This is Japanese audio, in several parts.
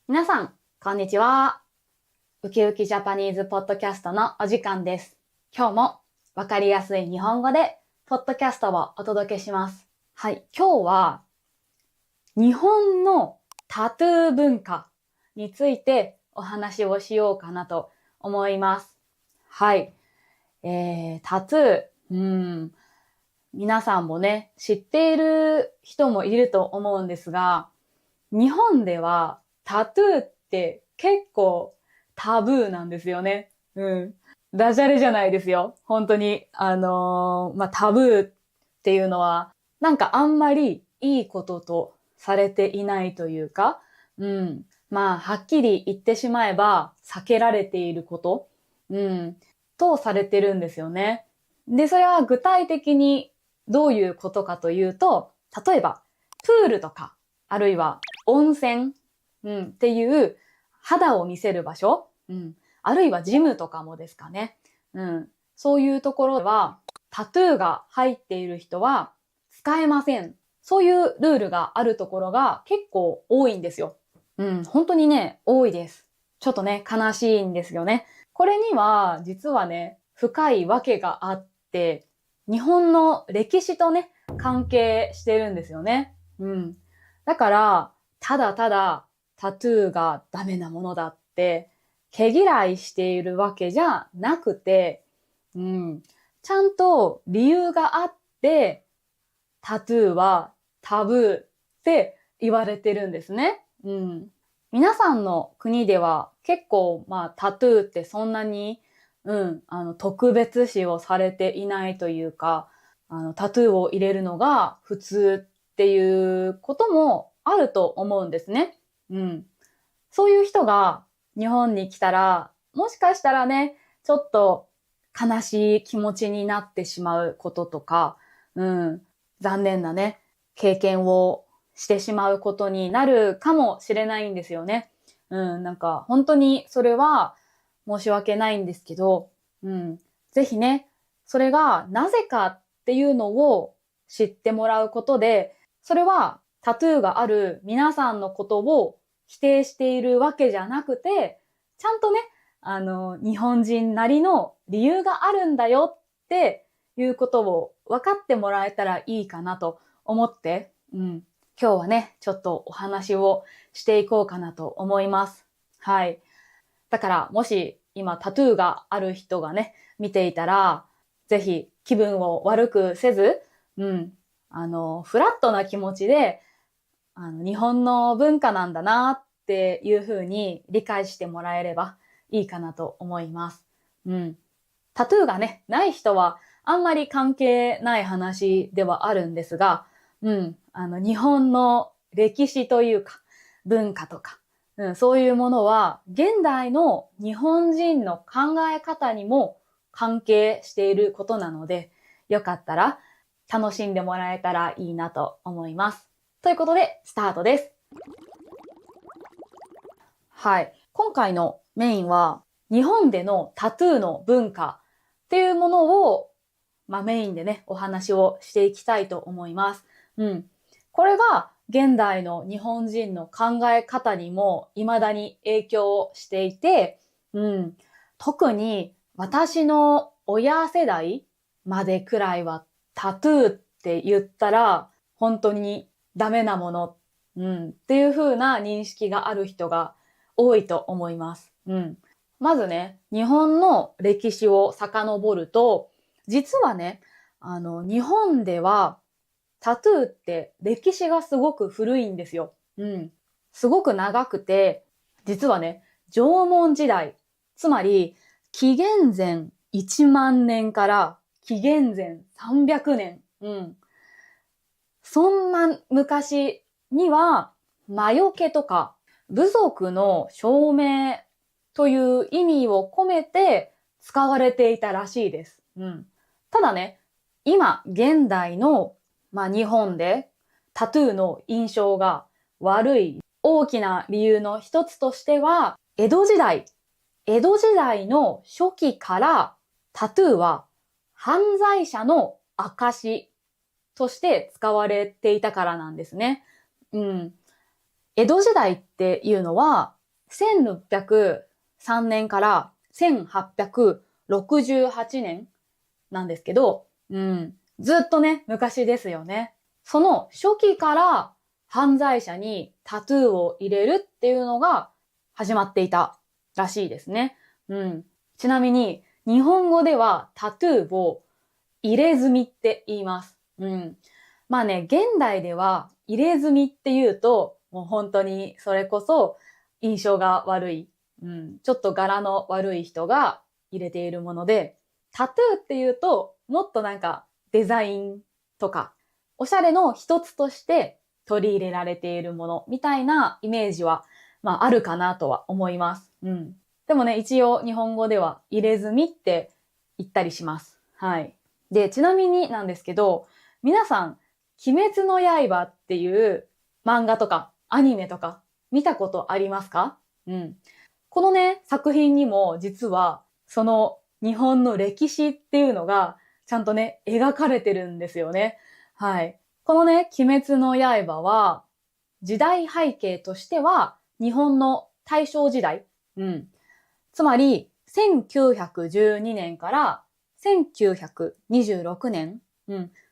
皆さん、こんにちは。ウキウキジャパニーズポッドキャストのお時間です。今日もわかりやすい日本語でポッドキャストをお届けします。はい、今日は日本のタトゥー文化についてお話をしようかなと思います。はい、タトゥー、皆さんもね、知っている人もいると思うんですが、日本ではタトゥーって結構タブーなんですよね。ダジャレじゃないですよ。本当に。タブーっていうのは、なんかあんまりいいこととされていないというか、はっきり言ってしまえば避けられていること、とされてるんですよね。で、それは具体的にどういうことかというと、例えば、プールとか、あるいは温泉、っていう肌を見せる場所、あるいはジムとかもですかね。そういうところではタトゥーが入っている人は使えません。そういうルールがあるところが結構多いんですよ。本当にね、多いです。ちょっとね、悲しいんですよね。これには実はね、深いわけがあって、日本の歴史とね、関係してるんですよね。だから、ただただタトゥーがダメなものだって毛嫌いしているわけじゃなくて、ちゃんと理由があってタトゥーはタブーって言われてるんですね。皆さんの国では結構タトゥーってそんなに、特別視をされていないというか、タトゥーを入れるのが普通っていうこともあると思うんですね。そういう人が日本に来たら、もしかしたらね、ちょっと悲しい気持ちになってしまうこととか、残念なね、経験をしてしまうことになるかもしれないんですよね。なんか本当にそれは申し訳ないんですけど、ぜひね、それがなぜかっていうのを知ってもらうことで、それはタトゥーがある皆さんのことを否定しているわけじゃなくて、ちゃんとね、日本人なりの理由があるんだよっていうことを分かってもらえたらいいかなと思って、今日はね、ちょっとお話をしていこうかなと思います。はい。だから、もし今タトゥーがある人がね、見ていたら、ぜひ気分を悪くせず、フラットな気持ちで、日本の文化なんだなっていうふうに理解してもらえればいいかなと思います。タトゥーがね、ない人はあんまり関係ない話ではあるんですが、日本の歴史というか、文化とか、そういうものは現代の日本人の考え方にも関係していることなので、よかったら楽しんでもらえたらいいなと思います。ということで、スタートです。はい。今回のメインは、日本でのタトゥーの文化っていうものを、メインでね、お話をしていきたいと思います。これが、現代の日本人の考え方にも未だに影響していて、特に私の親世代までくらいはタトゥーって言ったら、本当にダメなもの、っていう風な認識がある人が多いと思います。まずね、日本の歴史を遡ると、実はね、日本ではタトゥーって歴史がすごく古いんですよ。すごく長くて、実はね、縄文時代、つまり紀元前1万年から紀元前300年、そんな昔には魔除けとか部族の証明という意味を込めて使われていたらしいです。ただね、今現代の、日本でタトゥーの印象が悪い大きな理由の一つとしては、江戸時代の初期からタトゥーは犯罪者の証として使われていたからなんですね。江戸時代っていうのは1603年から1868年なんですけど、ずっとね、昔ですよね。その初期から犯罪者にタトゥーを入れるっていうのが始まっていたらしいですね。ちなみに、日本語ではタトゥーを入れ墨って言います。まあね、現代では入れ墨って言うと、もう本当にそれこそ印象が悪い、ちょっと柄の悪い人が入れているもので、タトゥーって言うと、もっとなんかデザインとか、おしゃれの一つとして取り入れられているものみたいなイメージは、まああるかなとは思います。でもね、一応日本語では入れ墨って言ったりします。はい。で、ちなみになんですけど、皆さん、鬼滅の刃っていう漫画とかアニメとか見たことありますか？このね、作品にも実はその日本の歴史っていうのがちゃんとね、描かれてるんですよね。はい。このね、鬼滅の刃は時代背景としては日本の大正時代。つまり1912年から1926年。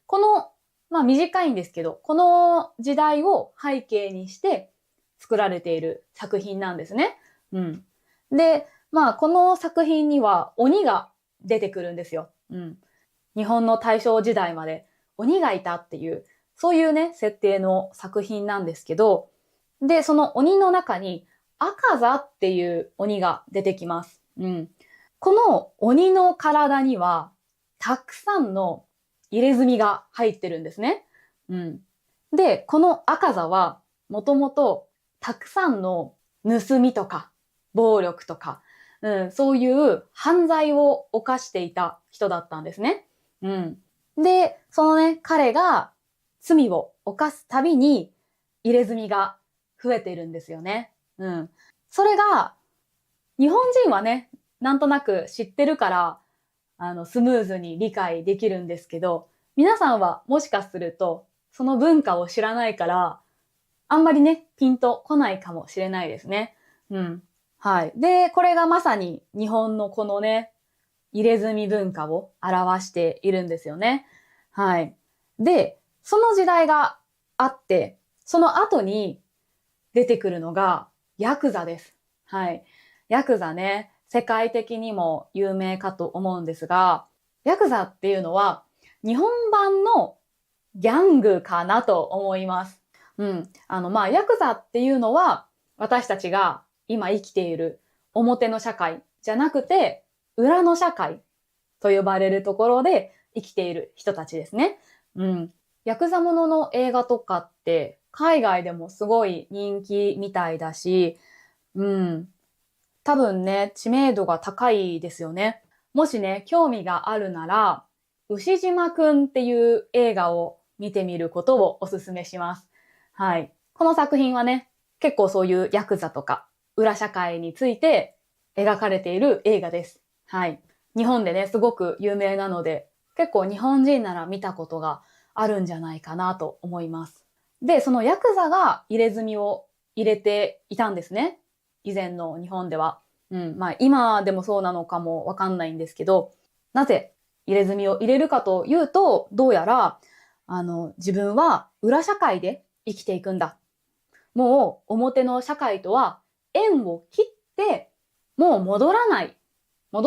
このまあ短いんですけど、この時代を背景にして作られている作品なんですね。で、まあこの作品には鬼が出てくるんですよ。日本の大正時代まで鬼がいたっていう、そういうね、設定の作品なんですけど、で、その鬼の中に赤座っていう鬼が出てきます。この鬼の体にはたくさんの入れ墨が入ってるんですね。で、この赤座はもともとたくさんの盗みとか暴力とか、そういう犯罪を犯していた人だったんですね。で、そのね、彼が罪を犯すたびに入れ墨が増えてるんですよね。それが日本人はね、なんとなく知ってるから、スムーズに理解できるんですけど、皆さんはもしかすると、その文化を知らないから、あんまりね、ピンとこないかもしれないですね。はい。で、これがまさに日本のこのね、入れ墨文化を表しているんですよね。はい。で、その時代があって、その後に出てくるのが、ヤクザです。はい。ヤクザね、世界的にも有名かと思うんですが、ヤクザっていうのは、日本版のギャングかなと思います。まあ、ヤクザっていうのは、私たちが今生きている表の社会じゃなくて、裏の社会と呼ばれるところで生きている人たちですね。ヤクザものの映画とかって海外でもすごい人気みたいだし、多分ね、知名度が高いですよね。もしね、興味があるなら、牛島くんっていう映画を見てみることをお勧めします。はい。この作品はね、結構そういうヤクザとか裏社会について描かれている映画です。はい。日本でね、すごく有名なので、結構日本人なら見たことがあるんじゃないかなと思います。で、そのヤクザが入れ墨を入れていたんですね。以前の日本では。まあ今でもそうなのかもわかんないんですけど、なぜ入れ墨を入れるかというと、どうやら、自分は裏社会で生きていくんだ。もう表の社会とは縁を切って、もう戻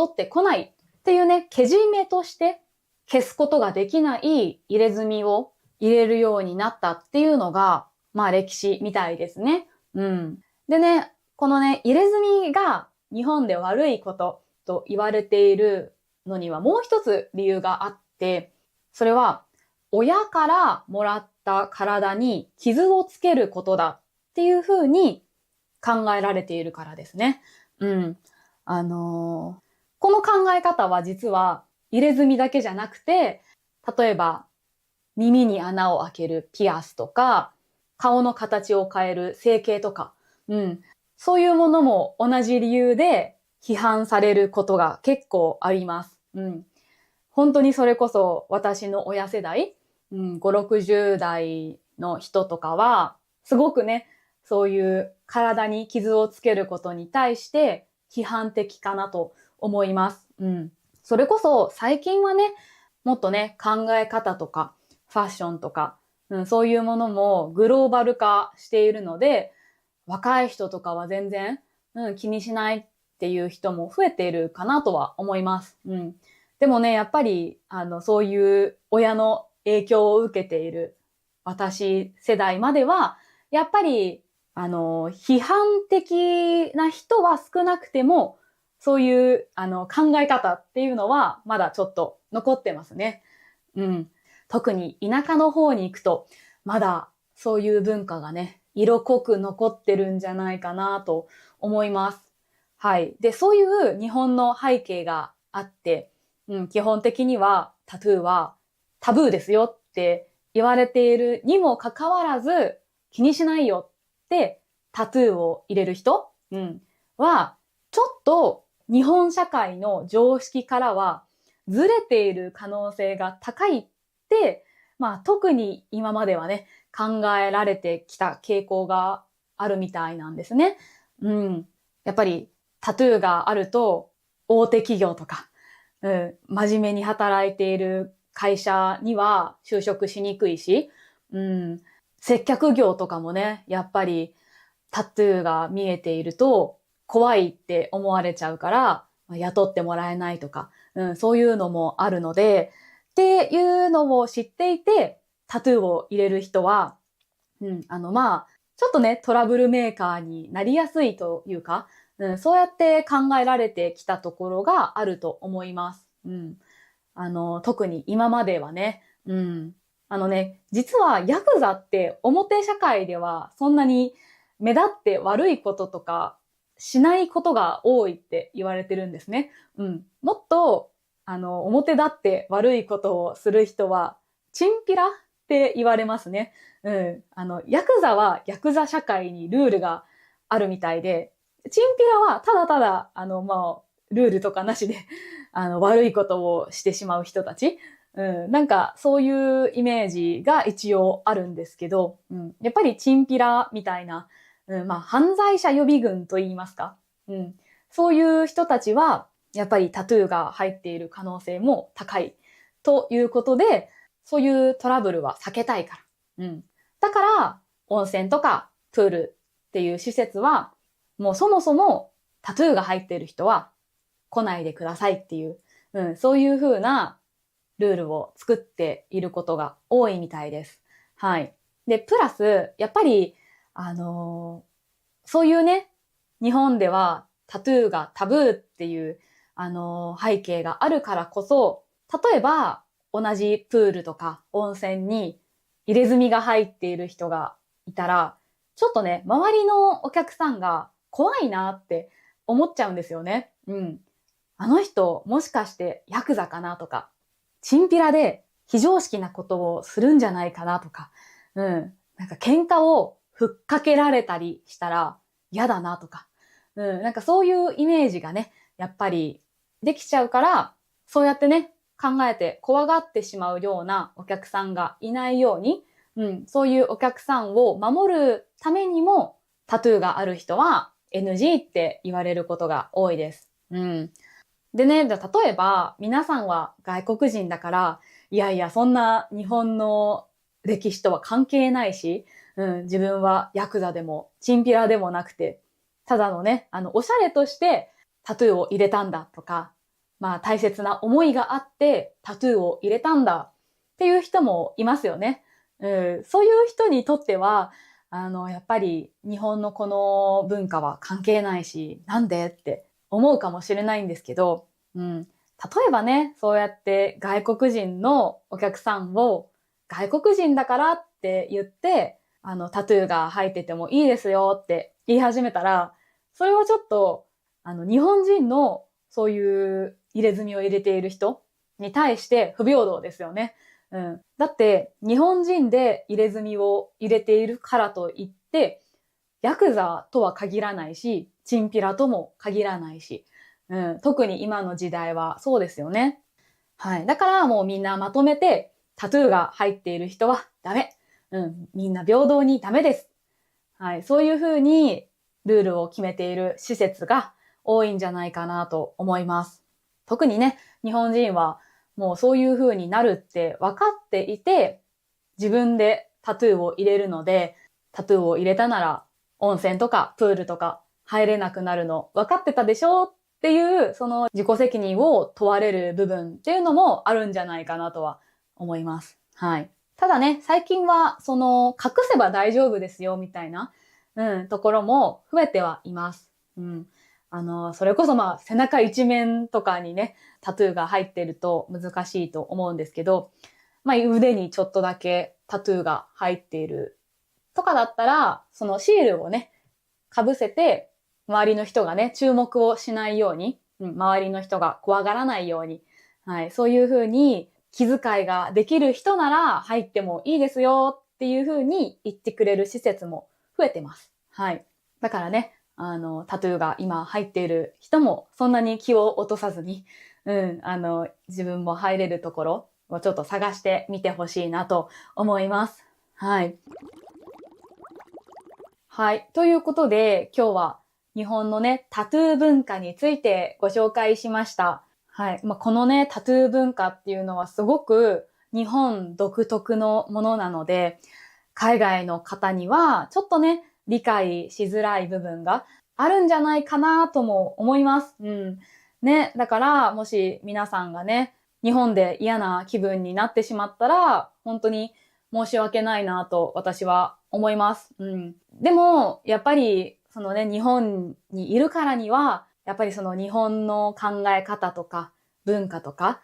ってこないっていうね、けじめとして消すことができない入れ墨を入れるようになったっていうのが、まあ歴史みたいですね。でね、このね、入れ墨が日本で悪いことと言われているのにはもう一つ理由があって、それは親からもらった体に傷をつけることだっていうふうに考えられているからですね。この考え方は実は入れ墨だけじゃなくて、例えば耳に穴を開けるピアスとか、顔の形を変える整形とか、そういうものも同じ理由で批判されることが結構あります。本当にそれこそ私の親世代、5、60代の人とかは、すごくね、そういう体に傷をつけることに対して批判的かなと思います。それこそ最近はね、もっとね、考え方とかファッションとか、そういうものもグローバル化しているので、若い人とかは全然、気にしないっていう人も増えているかなとは思います。でもね、やっぱり、そういう親の影響を受けている私世代までは、やっぱり、批判的な人は少なくても、そういう、考え方っていうのは、まだちょっと残ってますね。特に田舎の方に行くと、まだそういう文化がね、色濃く残ってるんじゃないかなと思います。はい。で、そういう日本の背景があって、基本的にはタトゥーはタブーですよって言われているにもかかわらず、気にしないよってタトゥーを入れる人、は、ちょっと日本社会の常識からはずれている可能性が高いって、特に今まではね、考えられてきた傾向があるみたいなんですね。やっぱりタトゥーがあると大手企業とか、真面目に働いている会社には就職しにくいし、接客業とかもね、やっぱりタトゥーが見えていると怖いって思われちゃうから、雇ってもらえないとか、そういうのもあるので、っていうのを知っていて、タトゥーを入れる人は、ちょっとね、トラブルメーカーになりやすいというか、そうやって考えられてきたところがあると思います。特に今まではね、実はヤクザって表社会ではそんなに目立って悪いこととかしないことが多いって言われてるんですね。もっと、表立って悪いことをする人は、チンピラって言われますね。ヤクザはヤクザ社会にルールがあるみたいで、チンピラはただただ、ルールとかなしで、悪いことをしてしまう人たち。なんか、そういうイメージが一応あるんですけど、やっぱりチンピラみたいな、犯罪者予備軍と言いますか。そういう人たちは、やっぱりタトゥーが入っている可能性も高いということで、そういうトラブルは避けたいから。だから、温泉とかプールっていう施設は、もうそもそもタトゥーが入っている人は来ないでくださいっていう、そういう風なルールを作っていることが多いみたいです。はい。で、プラス、やっぱり、そういうね、日本ではタトゥーがタブーっていう、背景があるからこそ、例えば、同じプールとか温泉に入れ墨が入っている人がいたら、ちょっとね、周りのお客さんが怖いなって思っちゃうんですよね。あの人、もしかしてヤクザかなとか、チンピラで非常識なことをするんじゃないかなとか、なんか喧嘩をふっかけられたりしたら嫌だなとか、なんかそういうイメージがね、やっぱりできちゃうから、そうやってね、考えて怖がってしまうようなお客さんがいないように、そういうお客さんを守るためにも、タトゥーがある人は NG って言われることが多いです。でね、例えば皆さんは外国人だから、いやいや、そんな日本の歴史とは関係ないし、自分はヤクザでもチンピラでもなくて、ただのね、おしゃれとしてタトゥーを入れたんだとか、大切な思いがあってタトゥーを入れたんだっていう人もいますよね。そういう人にとっては、やっぱり日本のこの文化は関係ないし、なんでって思うかもしれないんですけど、例えばね、そうやって外国人のお客さんを外国人だからって言って、タトゥーが入っててもいいですよって言い始めたら、それはちょっと、日本人のそういう入れ墨を入れている人に対して不平等ですよね。だって、日本人で入れ墨を入れているからといって、ヤクザとは限らないし、チンピラとも限らないし、特に今の時代はそうですよね。はい。だからもうみんなまとめて、タトゥーが入っている人はダメ。みんな平等にダメです。はい。そういうふうにルールを決めている施設が多いんじゃないかなと思います。特にね、日本人はもうそういうふうになるって分かっていて、自分でタトゥーを入れるので、タトゥーを入れたなら温泉とかプールとか入れなくなるの分かってたでしょっていう、その自己責任を問われる部分っていうのもあるんじゃないかなとは思います。はい。ただね、最近は隠せば大丈夫ですよみたいな、ところも増えてはいます。それこそ背中一面とかにね、タトゥーが入ってると難しいと思うんですけど、腕にちょっとだけタトゥーが入っているとかだったら、そのシールをね、被せて、周りの人がね、注目をしないように、周りの人が怖がらないように、はい、そういうふうに気遣いができる人なら入ってもいいですよっていうふうに言ってくれる施設も増えてます。はい。だからね、タトゥーが今入っている人もそんなに気を落とさずに、自分も入れるところをちょっと探してみてほしいなと思います。はい。はい。ということで、今日は日本のね、タトゥー文化についてご紹介しました。はい。このね、タトゥー文化っていうのはすごく日本独特のものなので、海外の方にはちょっとね、理解しづらい部分があるんじゃないかなとも思います。ね。だから、もし皆さんがね、日本で嫌な気分になってしまったら、本当に申し訳ないなと私は思います。でも、やっぱり、そのね、日本にいるからには、やっぱりその日本の考え方とか文化とか、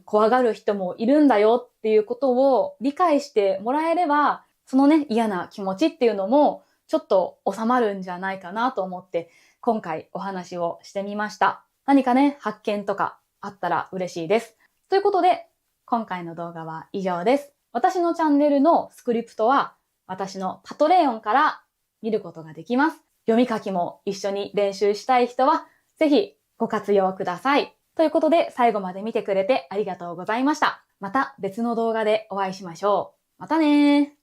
怖がる人もいるんだよっていうことを理解してもらえれば、そのね、嫌な気持ちっていうのもちょっと収まるんじゃないかなと思って、今回お話をしてみました。何かね、発見とかあったら嬉しいです。ということで、今回の動画は以上です。私のチャンネルのスクリプトは、私のパトレオンから見ることができます。読み書きも一緒に練習したい人は、ぜひご活用ください。ということで、最後まで見てくれてありがとうございました。また別の動画でお会いしましょう。またねー。